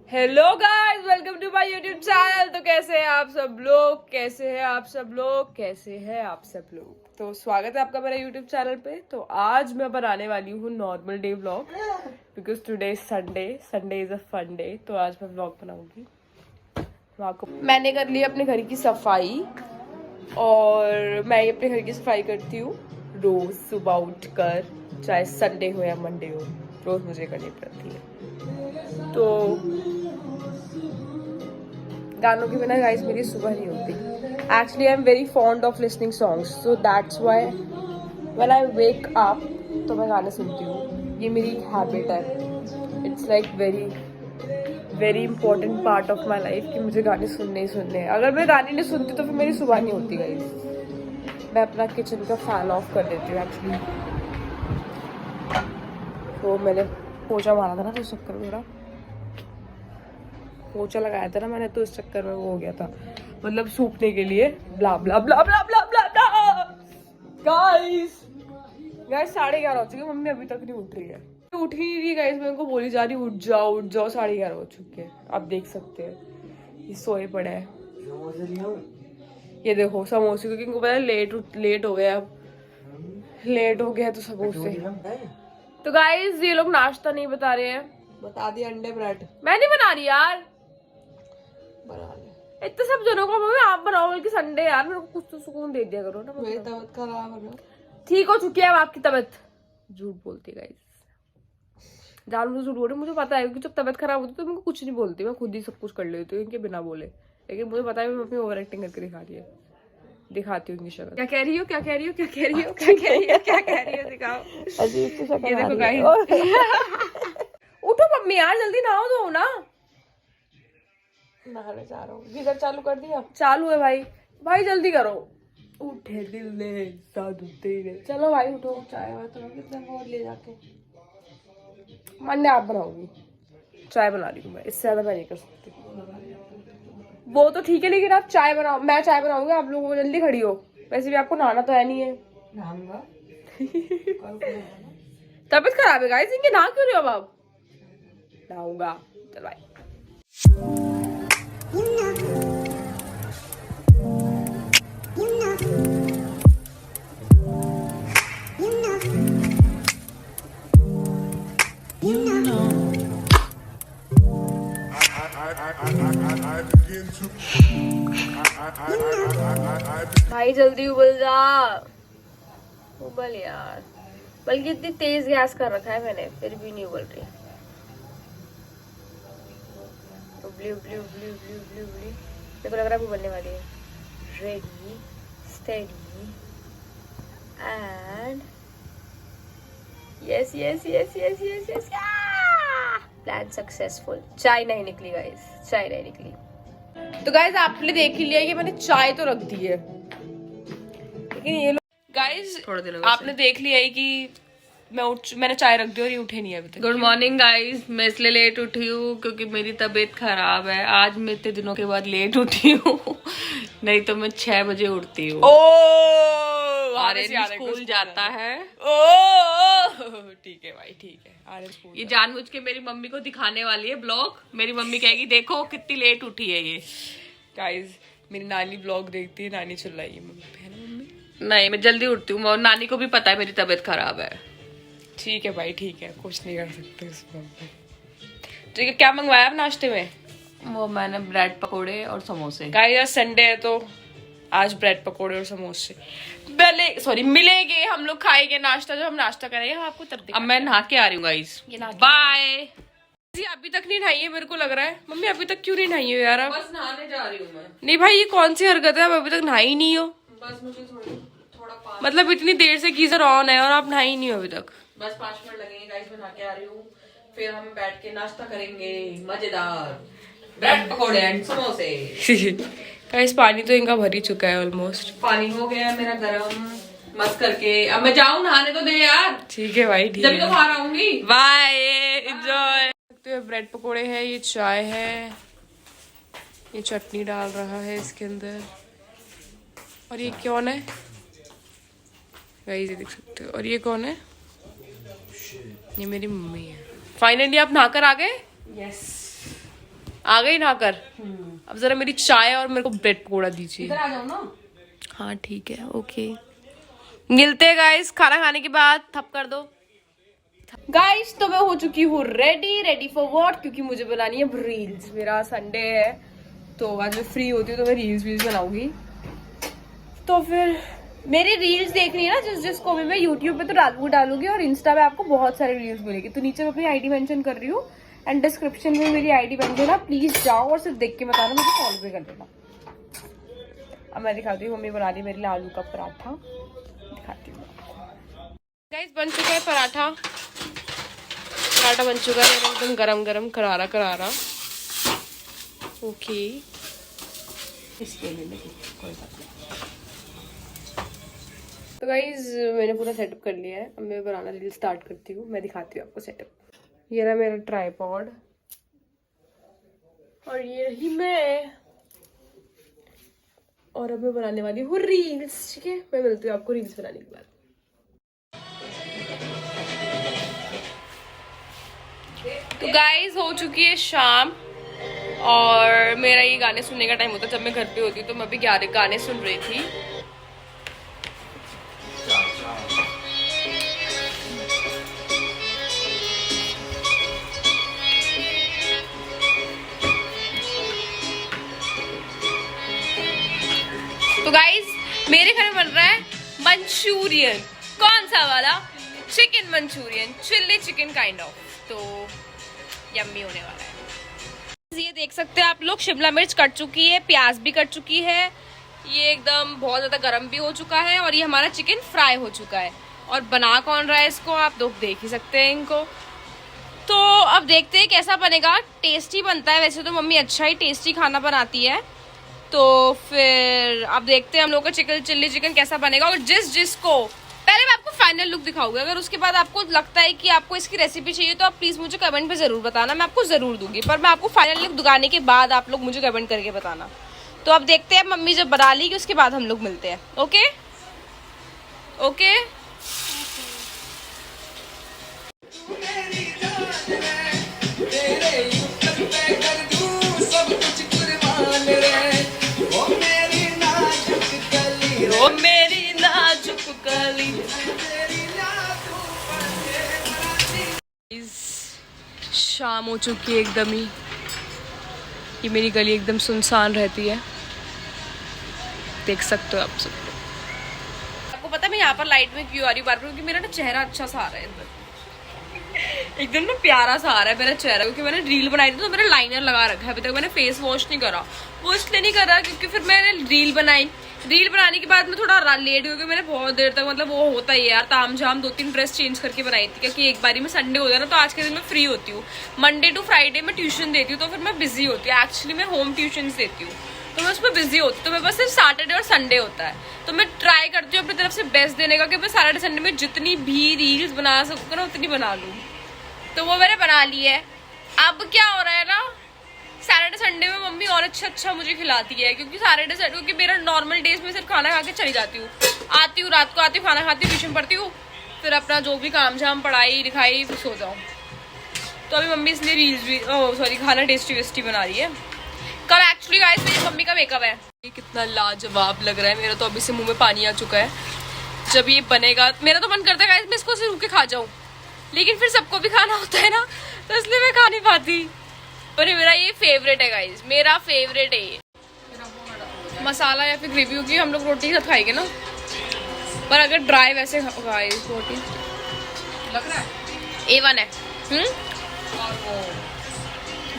Hello guys, welcome to my YouTube channel. तो कैसे हैं आप सब लोग, कैसे हैं आप सब लोग, कैसे हैं आप सब लोग। तो स्वागत है आपका मेरे यूट्यूब चैनल पे। तो आज मैं बनाने वाली हूँ normal day vlog, because today is Sunday. Sunday is a fun day. तो आज मैं व्लॉग बनाऊंगी। मैंने कर ली अपने घर की सफाई, और मैं अपने घर की सफाई करती हूँ रोज सुबह उठकर, चाहे संडे हो या मंडे हो, रोज मुझे करनी पड़ती है। तो गानों के बिना गाइस मेरी सुबह नहीं होती। Actually I am very fond of listening songs, so that's why when I wake up तो मैं गाने सुनती हूँ। ये मेरी हैबिट है। It's like very very important part of my life कि मुझे गाने सुनने ही सुनने हैं। अगर मैं गाने नहीं सुनती तो फिर मेरी सुबह नहीं होती गाइस। मैं अपना किचन का फैन ऑफ कर देती हूँ एक्चुअली। तो मैंने पोछा मारा था ना, तो उस चक्कर में मेरा पोछा लगाया था ना मैंने, तो इस चक्कर में वो हो गया था, मतलब सूखने के लिए। ब्ला ब्ला ब्ला ब्ला ब्ला ब्ला ब्ला। गाइस 11:30 हो चुके, मम्मी अभी तक नहीं उठ रही है। उठ ही नहीं रही गाइस। मैं उनको बोली जा रही उठ जाओ उठ जाओ। 11:30 हो चुके हैं, आप देख सकते हैं ये सोए पड़े हैं। ये देखो समोसे, क्योंकि इनको पता है लेट हो गया। अब लेट हो गया तो समोसे। तो गाइस ये लोग नाश्ता नहीं बता रहे हैं। बता दिया अंडे ब्रेड मैं नहीं बना रही यार, बना ले। इतने सब जनों को मम्मी आप बनाओ, बल्कि संडे यार मेरे को कुछ तो सुकून दे दिया करो ना। मेरी तबीयत खराब है ना। ठीक हो चुकी है अब आपकी तबीयत। झूठ बोलती है गाइस, जान मुझे झूठ बोल रही। मुझे पता है कि जब तबीयत खराब होती है तो मैं कुछ नहीं बोलती, मैं खुद ही सब कुछ कर लेती हूँ इनके बिना बोले। लेकिन मुझे पता है मैं अपनी ओवर एक्टिंग करके दिखा रही है। दिखाती हूँ इनकी शक्ल। क्या कह रही हो, क्या कह रही हो, क्या कह रही हो, क्या कह रही हो, क्या कह रही हो, दिखाओ। अजीब सी शक्ल। ये देखो गाइस। उठो मम्मी यार, जल्दी नहाओ दो ना। नहाने जा रहा हूँ। गीजर चालू कर दिया? चालू है भाई। भाई जल्दी करो। उठे दिल ने साधु तेरे। चलो भाई उठो। चाय वाय तो कितने वो ले जाके मैंने आप बनाऊंगी, चाय बना रही हूँ मैं, इससे ज्यादा मैं नहीं कर सकती। वो तो ठीक है, लेकिन आप चाय बनाओ। मैं चाय बनाऊंगी, आप लोगों को जल्दी खड़ी हो। वैसे भी आपको नहाना तो है नहीं है। नहाऊंगा। तबीयत खराब है गाइस इनकी, नहा क्यों रहे हो अब आप? नहाऊंगा। चल भाई। भाई जल्दी उबल जा, उबल यार। बल्कि इतनी तेज गैस कर रखा है मैंने, फिर भी नहीं उबल रही। उबली उबली उबली उबली उबली उबली। मेरे को लग रहा है उबलने वाली है। Ready steady and yes yes yes yes yes yes. Plan successful. चाय नहीं निकली गाइस, चाय नहीं निकली। तो गाइस आपने देख ही लिया कि मैंने चाय तो रख दी है, लेकिन ये लोग गाइस आपने देख लिया है कि मैंने चाय रख दी और ये उठे नहीं है अभी तक। Good morning guys. मैं इसलिए लेट उठी हूँ क्योंकि मेरी तबीयत खराब है। आज मैं इतने दिनों के बाद लेट उठी हूँ। नहीं तो मैं 6 बजे उठती हूँ। आर्यन स्कूल जाता है। ठीक है भाई, ठीक है। आर्यन स्कूल ये जानबूझ के मेरी मम्मी को दिखाने वाली है ब्लॉग। मेरी मम्मी कहेगी देखो कितनी लेट उठी है ये। गाइस मेरी नानी ब्लॉग देखती है, नानी चिल्लाई है मम्मी पे, है ना मम्मी? नहीं, मैं जल्दी उठती हूँ और नानी को भी पता है मेरी तबीयत खराब है। ठीक है भाई, ठीक है, कुछ नहीं कर सकते इसमें। ठीक है, क्या मंगवाया आप नाश्ते में? वो मैंने ब्रेड पकोड़े और समोसे। गाइस संडे है तो आज ब्रेड पकोड़े और समोसे मिलेंगे। हम लोग खाएंगे नाश्ता, जो हम नाश्ता करेंगे हम आपको तब। अब मैं नहा के आ रही हूँ गाइस, बाय। अभी तक नहीं नहाई है मेरे को लग रहा है। मम्मी अभी तक क्यों नहीं नहाई हो यार? बस नहाने जा रही हूँ मैं। नहीं भाई, ये कौन सी हरकत है? आप अभी तक नहाई नहीं हो। बस मुझे थोड़ा मतलब इतनी देर से गीजर ऑन है और आप नहाई नहीं हो अभी तक। बस 5 मिनट लगेंगे गाइस, मैं नहा के आ रही हूँ। फिर हम बैठ के नाश्ता करेंगे मजेदार, ब्रेड पकोड़े एंड समोसे। गाइस पानी तो इनका भर ही चुका है ऑलमोस्ट। पानी हो गया मेरा गरम, मस्त करके। अब मैं जाऊँ नहाने तो दे यार। ठीक है भाई, ठीक जब है। तो बाहर आऊंगी। Bye, enjoy. तो ब्रेड पकोड़े है, ये चाय है, ये चटनी डाल रहा है इसके अंदर। और ये कौन है गाइस, ये देख सकते हो। और ये कौन है? ये मेरी मम्मी है। फाइनली आप नहाकर आ गए। यस। आ गई ना कर। अब जरा मेरी चाय और मेरे को ब्रेड पकौड़ा दीजिए। इधर आ जाओ ना। हाँ ठीक है, ओके, मिलते हैं गाइस खाना खाने के बाद। थप कर दो गाइस। तो मैं हो चुकी हूँ रेडी फॉर व्हाट, क्योंकि मुझे बनानी है रील्स। मेरा संडे है तो आज मैं फ्री होती हूँ तो मैं रील्स बनाऊंगी। तो फिर मेरी रील्स देखनी है ना जिसको भी, मैं यूट्यूब पे तो डालूंगी और इंस्टा पे आपको बहुत सारी रील्स मिलेगी। तो नीचे मैं अपनी आईडी मेंशन कर रही हूँ एंड डिस्क्रिप्शन में मेरी आईडी बन देना, प्लीज जाओ और सिर्फ देख के बताना, मुझे फॉलो भी कर देना। अब मैं दिखाती हूँ, मम्मी बना रही मेरे लिए आलू का पराठा, दिखाती हूँ गाइस। बन चुका है पराठा बन चुका है एकदम गरम गरम करारा करारा। ओके, इसके लिए कोई बात नहीं। तो गाइज मैंने पूरा सेटअप कर लिया है, अब मैं बनाना रील स्टार्ट करती हूँ। मैं दिखाती हूँ आपको सेटअप। ये रहा मेरा ट्राइपॉड और ये रही मैं, और अब मैं बनाने वाली हूँ रील्स। ठीक है, मैं मिलती हूँ आपको रील्स बनाने के बाद। तो गाइज हो चुकी है शाम और मेरा ये गाने सुनने का टाइम होता है जब मैं घर पे होती हूँ। तो मैं अभी गाने सुन रही थी। तो गाइज मेरे घर में बन रहा है मंचूरियन। कौन सा वाला? Chicken Manchurian, chilli chicken kind of. तो यम्मी होने वाला है। ये देख सकते हैं आप लोग, शिमला मिर्च कट चुकी है, प्याज भी कट चुकी है, ये एकदम बहुत ज्यादा गर्म भी हो चुका है और ये हमारा चिकन फ्राई हो चुका है। और बना कौन रहा है इसको, आप लोग देख ही सकते हैं इनको। तो अब देखते हैं कैसा बनेगा। टेस्टी बनता है वैसे तो, मम्मी अच्छा ही टेस्टी खाना बनाती है। तो फिर अब देखते हैं हम लोग का चिल्ली चिकन कैसा बनेगा। और जिसको पहले मैं आपको फाइनल लुक दिखाऊंगी, अगर उसके बाद आपको लगता है कि आपको इसकी रेसिपी चाहिए तो आप प्लीज मुझे कमेंट पे जरूर बताना, मैं आपको जरूर दूंगी। पर मैं आपको फाइनल लुक दिखाने के बाद आप लोग मुझे कमेंट करके बताना। तो अब देखते हैं मम्मी जब बना लेगी उसके बाद हम लोग मिलते हैं। Okay okay. मेरी नाजुक कली। शाम हो चुकी है एकदम ही, ये मेरी गली एकदम सुनसान रहती है, देख सकते हो आप सब। आपको पता है मैं यहाँ पर लाइट में क्यों आ रही हूँ बार बार, क्योंकि मेरा ना चेहरा अच्छा सा आ रहा है एकदम ना प्यारा सा आ रहा है मेरा चेहरा, क्योंकि मैंने रील बनाई थी तो मेरा लाइनर लगा रखा है। अभी तक मैंने फेस वॉश नहीं करा, वो इसलिए नहीं करा क्योंकि फिर मैंने रील बनाने के बाद में थोड़ा लेट हो गया। मैंने बहुत देर तक, मतलब वो होता ही है यार, ताम झाम 2-3 ड्रेस चेंज करके बनाई थी, क्योंकि एक बारी में संडे हो जाए ना तो आज के दिन मैं फ्री होती हूँ। मंडे टू फ्राइडे मैं ट्यूशन देती हूँ तो फिर मैं बिजी होती हूँ। एक्चुअली मैं होम ट्यूशन देती हूँ तो मैं उसमें बिजी होती हूँ। तो मेरे पास सिर्फ सैटरडे और संडे होता है, तो मैं ट्राई करती हूँ अपनी तरफ से बेस्ट देने का कि मैं सैटरडे संडे में जितनी भी रील्स बना सकूँ ना उतनी बना लूँ। तो वो मैंने बना ली है। अब क्या हो रहा है ना, सैटरडे संडे में मम्मी और अच्छा मुझे खिलाती है, क्योंकि सैटरडे संडे, क्योंकि मेरा नॉर्मल डेज में सिर्फ खाना खा के चली जाती हूँ, आती हूँ रात को, आती हूँ खाना खाती हूँ, ट्यूशन पढ़ती हूँ, फिर अपना जो भी काम झाम पढ़ाई लिखाई फिर सो जाऊँ। तो अभी मम्मी इसलिए रील्स भी सॉरी खाना टेस्टी बना रही है। कल एक्चुअली गाइस मेरी मम्मी का मेकअप है। ये कितना लाजवाब लग रहा है, मेरा तो अभी से मुंह में पानी आ चुका है। जब ये बनेगा मेरा तो मन करता है गाइस मैं इसको सिर्फ के खा जाऊँ, लेकिन फिर सबको भी खाना होता है ना, तो इसलिए मैं खा नहीं पाती। पर मेरा ये फेवरेट है गाइस, मेरा फेवरेट है ये मसाला या फिर ग्रेवी होगी, हम लोग रोटी के साथ खाएंगे ना। पर अगर ड्राई वैसे गाइस रोटी लग रहा है A1 है।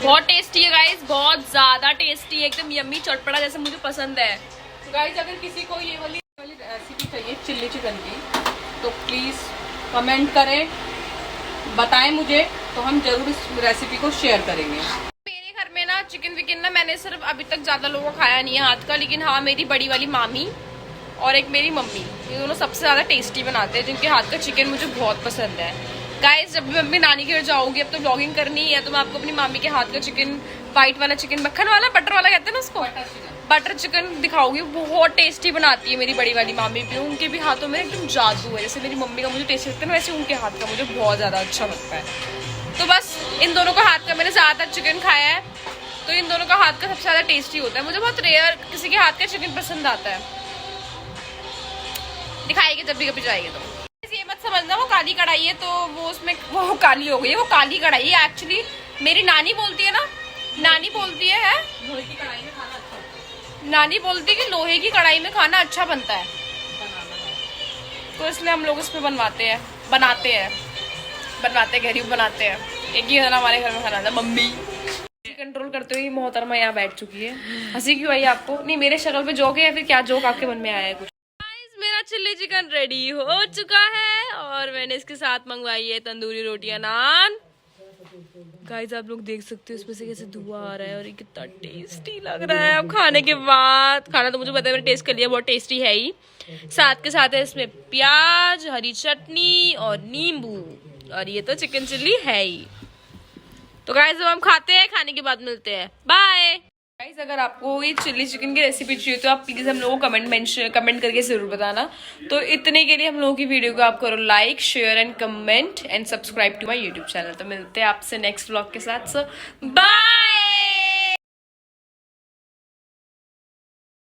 बहुत टेस्टी है गाइस, बहुत ज्यादा टेस्टी है, एकदम यम्मी चटपटा जैसे मुझे पसंद है। तो गाइस अगर किसी को ये वाली रेसिपी चाहिए चिल्ली चिकन की तो प्लीज कमेंट करें, बताएं मुझे, तो हम जरूर इस रेसिपी को शेयर करेंगे। मेरे घर में ना चिकन विकन ना मैंने सिर्फ अभी तक ज्यादा लोगों को खाया नहीं है हाथ का, लेकिन हाँ मेरी बड़ी वाली मामी और एक मेरी मम्मी, ये दोनों सबसे ज्यादा टेस्टी बनाते हैं, जिनके हाथ का चिकन मुझे बहुत पसंद है। गाइस जब भी मम्मी नानी के घर जाऊंगी, अब तो ब्लॉगिंग करनी है, तो मैं आपको अपनी मामी के हाथ का चिकन, व्हाइट वाला चिकन, मक्खन वाला, बटर वाला कहते हैं ना उसको, बटर चिकन दिखाऊंगी। बहुत टेस्टी बनाती है मेरी बड़ी वाली मामी भी, उनके भी हाथों में एकदम जादू है। जैसे मेरी मम्मी का मुझे टेस्टी लगता है ना, वैसे उनके हाथ का मुझे बहुत ज्यादा अच्छा लगता है। तो बस इन दोनों का हाथ का मैंने ज्यादातर चिकन खाया है, तो इन दोनों का हाथ का सबसे ज़्यादा टेस्टी होता है। मुझे बहुत रेयर किसी के हाथ का चिकन पसंद आता है। दिखाएगी जब भी कभी जाएगी तो। ये मत समझना वो काली कढ़ाई है तो वो उसमें वो काली हो गई है, वो काली कढ़ाई है एक्चुअली। मेरी नानी बोलती है ना, नानी बोलती है लोहे की कढ़ाई में खाना अच्छा नानी बोलती है कि लोहे की कढ़ाई में खाना अच्छा बनता है, तो इसलिए हम लोग इसमें बनाते हैं गरीब बनाते हैं। एक ही खाना हमारे घर में खाना था, मम्मी कंट्रोल करते हुए मोहतरमा यहाँ बैठ चुकी है। हंसी क्यों आई आपको? नहीं मेरे शक्ल पे जोक है या फिर क्या जोक आपके मन में आया है कुछ? मेरा चिल्ली चिकन रेडी हो चुका है और मैंने इसके साथ मंगवाई है तंदूरी रोटियां, नान। गाइस आप लोग देख सकते हो इसमें से कैसे धुआं आ रहा है और ये कितना टेस्टी लग रहा है। अब खाने के बाद, खाना तो मुझे पता है, मैंने टेस्ट कर लिया, बहुत टेस्टी है ही। साथ के साथ है इसमें प्याज, हरी चटनी और नींबू, और ये तो चिकन चिल्ली है ही। तो गाइस अब हम खाते हैं, खाने के बाद मिलते हैं, बाय। गाइस अगर आपको ये चिल्ली चिकन की रेसिपी चाहिए तो आप प्लीज हम लोगों को कमेंट करके जरूर बताना। तो इतने के लिए हम लोगों की वीडियो को आप करो like, share and comment and subscribe to my YouTube channel. तो मिलते हैं आपसे नेक्स्ट व्लॉग के साथ, सो बाय।